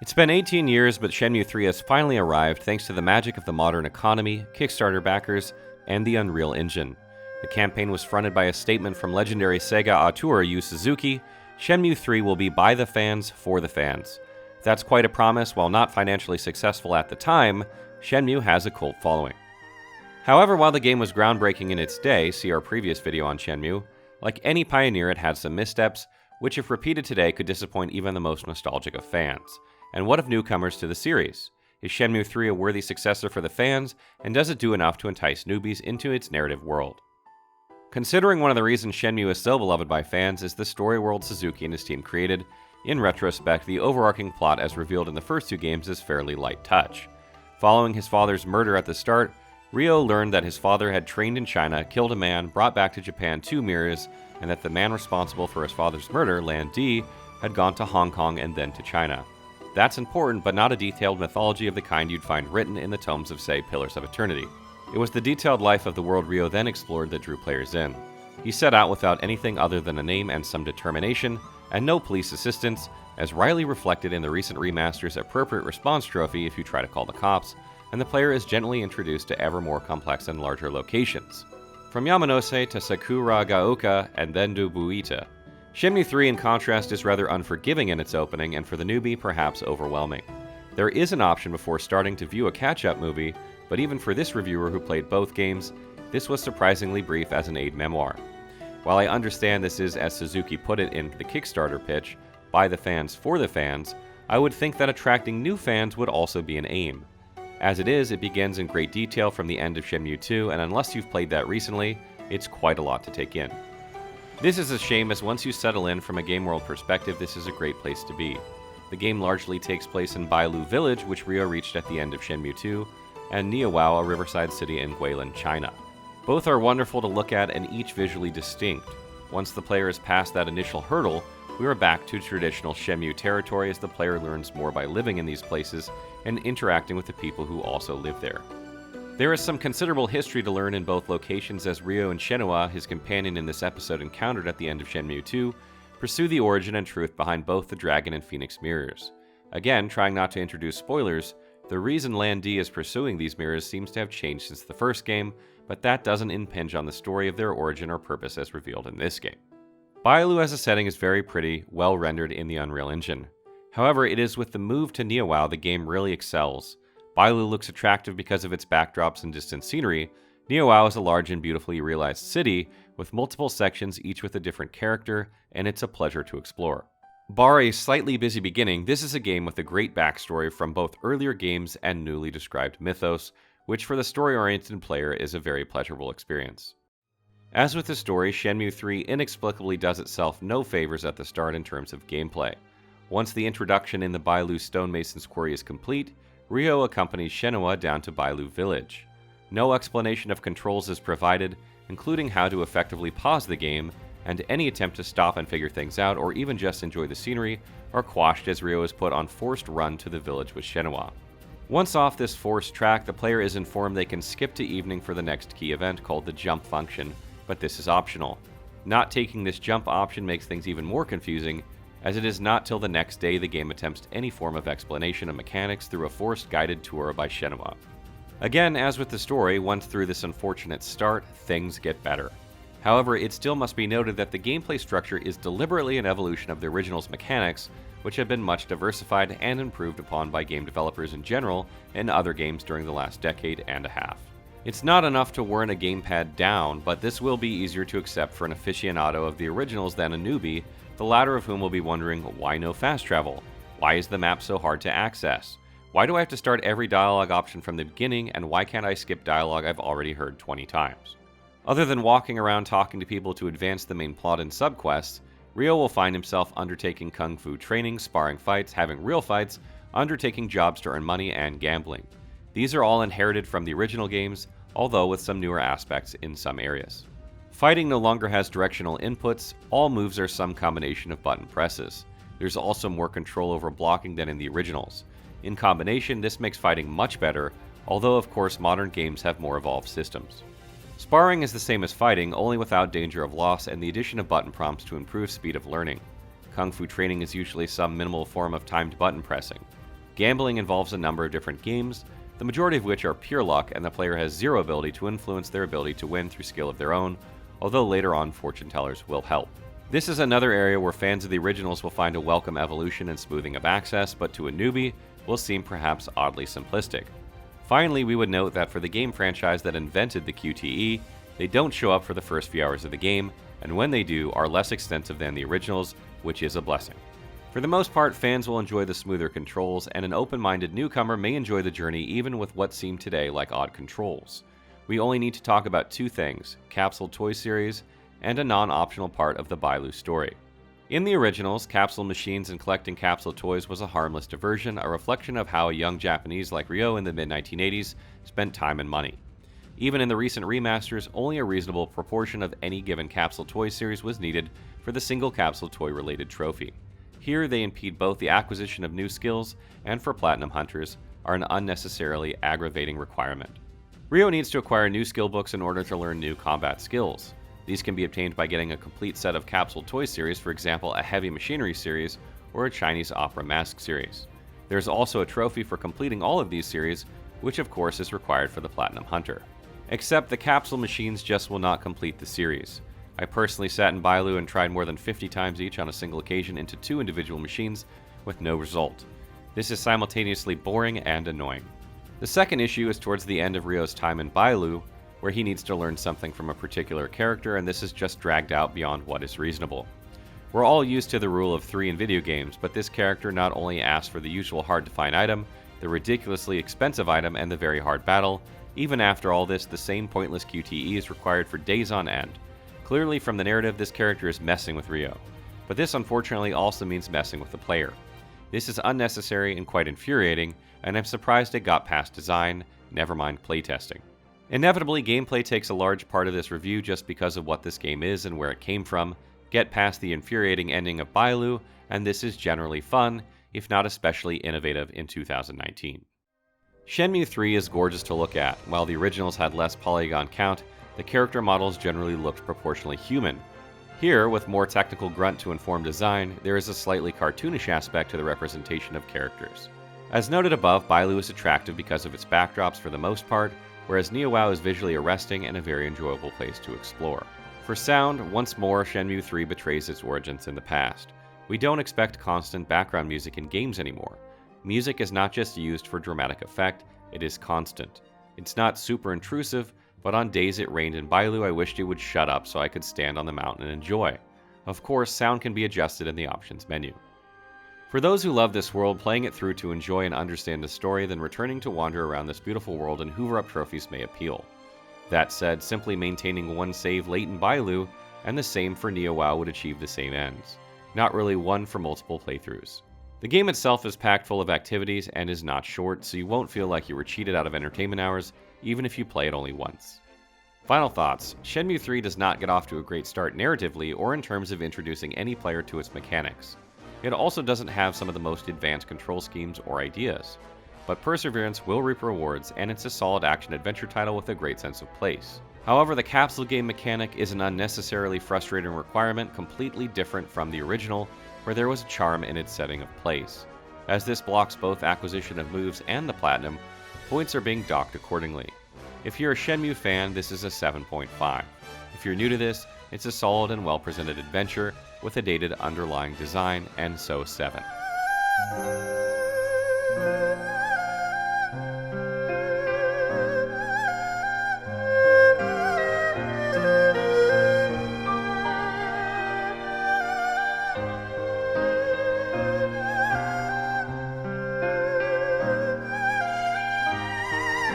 It's been 18 years, but Shenmue 3 has finally arrived thanks to the magic of the modern economy, Kickstarter backers, and the Unreal Engine. The campaign was fronted by a statement from legendary Sega auteur Yu Suzuki: Shenmue 3 will be by the fans, for the fans. That's quite a promise. While not financially successful at the time, Shenmue has a cult following. However, while the game was groundbreaking in its day, see our previous video on Shenmue, like any pioneer it had some missteps, which if repeated today could disappoint even the most nostalgic of fans. And what of newcomers to the series? Is Shenmue 3 a worthy successor for the fans, and does it do enough to entice newbies into its narrative world? Considering one of the reasons Shenmue is so beloved by fans is the story world Suzuki and his team created, in retrospect, the overarching plot as revealed in the first two games is fairly light touch. Following his father's murder at the start, Ryo learned that his father had trained in China, killed a man, brought back to Japan 2 mirrors, and that the man responsible for his father's murder, Lan Di, had gone to Hong Kong and then to China. That's important, but not a detailed mythology of the kind you'd find written in the tomes of, say, Pillars of Eternity. It was the detailed life of the world Ryo then explored that drew players in. He set out without anything other than a name and some determination, and no police assistance, as rightly reflected in the recent remaster's appropriate response trophy if you try to call the cops, and the player is gently introduced to ever more complex and larger locations. From Yamanose to Sakuragaoka and then to Buita. Shenmue 3, in contrast, is rather unforgiving in its opening, and for the newbie, perhaps overwhelming. There is an option before starting to view a catch-up movie, but even for this reviewer who played both games, this was surprisingly brief as an aid memoir. While I understand this is, as Suzuki put it in the Kickstarter pitch, by the fans for the fans, I would think that attracting new fans would also be an aim. As it is, it begins in great detail from the end of Shenmue 2, and unless you've played that recently, it's quite a lot to take in. This is a shame, as once you settle in from a game world perspective, this is a great place to be. The game largely takes place in Bailu Village, which Ryo reached at the end of Shenmue 2, and Niawao, a riverside city in Guilin, China. Both are wonderful to look at and each visually distinct. Once the player has passed that initial hurdle, we are back to traditional Shenmue territory as the player learns more by living in these places and interacting with the people who also live there. There is some considerable history to learn in both locations, as Ryo and Shenmue, his companion in this episode encountered at the end of Shenmue 2, pursue the origin and truth behind both the Dragon and Phoenix mirrors. Again, trying not to introduce spoilers, the reason Lan Di is pursuing these mirrors seems to have changed since the first game, but that doesn't impinge on the story of their origin or purpose as revealed in this game. Bailu as a setting is very pretty, well rendered in the Unreal Engine. However, it is with the move to Niawao the game really excels. Bailu looks attractive because of its backdrops and distant scenery. Niawao is a large and beautifully realized city, with multiple sections each with a different character, and it's a pleasure to explore. Bar a slightly busy beginning, this is a game with a great backstory from both earlier games and newly described mythos, which for the story-oriented player is a very pleasurable experience. As with the story, Shenmue 3 inexplicably does itself no favors at the start in terms of gameplay. Once the introduction in the Bailu Stonemason's Quarry is complete, Ryo accompanies Shenmue down to Bailu Village. No explanation of controls is provided, including how to effectively pause the game, and any attempt to stop and figure things out or even just enjoy the scenery are quashed as Ryo is put on forced run to the village with Shenmue. Once off this forced track, the player is informed they can skip to evening for the next key event called the jump function, but this is optional. Not taking this jump option makes things even more confusing, as it is not till the next day the game attempts any form of explanation of mechanics through a forced guided tour by Shenmue. Again, as with the story, once through this unfortunate start, things get better. However, it still must be noted that the gameplay structure is deliberately an evolution of the original's mechanics, which have been much diversified and improved upon by game developers in general in other games during the last decade and a half. It's not enough to warrant a gamepad down, but this will be easier to accept for an aficionado of the originals than a newbie, the latter of whom will be wondering, why no fast travel? Why is the map so hard to access? Why do I have to start every dialogue option from the beginning, and why can't I skip dialogue I've already heard 20 times? Other than walking around talking to people to advance the main plot and subquests, Ryo will find himself undertaking kung fu training, sparring fights, having real fights, undertaking jobs to earn money, and gambling. These are all inherited from the original games, although with some newer aspects in some areas. Fighting no longer has directional inputs, all moves are some combination of button presses. There's also more control over blocking than in the originals. In combination, this makes fighting much better, although of course modern games have more evolved systems. Sparring is the same as fighting, only without danger of loss and the addition of button prompts to improve speed of learning. Kung fu training is usually some minimal form of timed button pressing. Gambling involves a number of different games, the majority of which are pure luck, and the player has zero ability to influence their ability to win through skill of their own, although later on fortune tellers will help. This is another area where fans of the originals will find a welcome evolution and smoothing of access, but to a newbie will seem perhaps oddly simplistic. Finally, we would note that for the game franchise that invented the QTE, they don't show up for the first few hours of the game, and when they do, are less extensive than the originals, which is a blessing. For the most part, fans will enjoy the smoother controls, and an open-minded newcomer may enjoy the journey even with what seem today like odd controls. We only need to talk about two things: Capsule Toy Series and a non-optional part of the Bailu story. In the originals, capsule machines and collecting capsule toys was a harmless diversion, a reflection of how a young Japanese like Ryo in the mid-1980s spent time and money. Even in the recent remasters, only a reasonable proportion of any given capsule toy series was needed for the single capsule toy-related trophy. Here, they impede both the acquisition of new skills and, for Platinum Hunters, are an unnecessarily aggravating requirement. Ryo needs to acquire new skill books in order to learn new combat skills. These can be obtained by getting a complete set of capsule toy series, for example a heavy machinery series or a Chinese opera mask series. There is also a trophy for completing all of these series, which of course is required for the Platinum Hunter. Except the capsule machines just will not complete the series. I personally sat in Bailu and tried more than 50 times each on a single occasion into two individual machines with no result. This is simultaneously boring and annoying. The second issue is towards the end of Ryo's time in Bailu, where he needs to learn something from a particular character, and this is just dragged out beyond what is reasonable. We're all used to the rule of 3 in video games, but this character not only asks for the usual hard-to-find item, the ridiculously expensive item, and the very hard battle. Even after all this, the same pointless QTE is required for days on end. Clearly from the narrative, this character is messing with Ryo. But this unfortunately also means messing with the player. This is unnecessary and quite infuriating, and I'm surprised it got past design, never mind playtesting. Inevitably, gameplay takes a large part of this review just because of what this game is and where it came from. Get past the infuriating ending of Bailu, and this is generally fun, if not especially innovative in 2019. Shenmue 3 is gorgeous to look at. While the originals had less polygon count, the character models generally looked proportionally human. Here, with more technical grunt to inform design, there is a slightly cartoonish aspect to the representation of characters. As noted above, Bailu is attractive because of its backdrops for the most part, whereas NeoWoW is visually arresting and a very enjoyable place to explore. For sound, once more, Shenmue 3 betrays its origins in the past. We don't expect constant background music in games anymore. Music is not just used for dramatic effect, it is constant. It's not super intrusive, but on days it rained in Bailu, I wished it would shut up so I could stand on the mountain and enjoy. Of course, sound can be adjusted in the options menu. For those who love this world, playing it through to enjoy and understand the story, then returning to wander around this beautiful world and hoover up trophies may appeal. That said, simply maintaining one save late in Bailu, and the same for NeoWoW would achieve the same ends. Not really one for multiple playthroughs. The game itself is packed full of activities and is not short, so you won't feel like you were cheated out of entertainment hours, even if you play it only once. Final thoughts. Shenmue 3 does not get off to a great start narratively or in terms of introducing any player to its mechanics. It also doesn't have some of the most advanced control schemes or ideas. But perseverance will reap rewards, and it's a solid action-adventure title with a great sense of place. However, the capsule game mechanic is an unnecessarily frustrating requirement completely different from the original, where there was a charm in its setting of place. As this blocks both acquisition of moves and the platinum, points are being docked accordingly. If you're a Shenmue fan, this is a 7.5. If you're new to this, it's a solid and well-presented adventure with a dated underlying design, and so 7.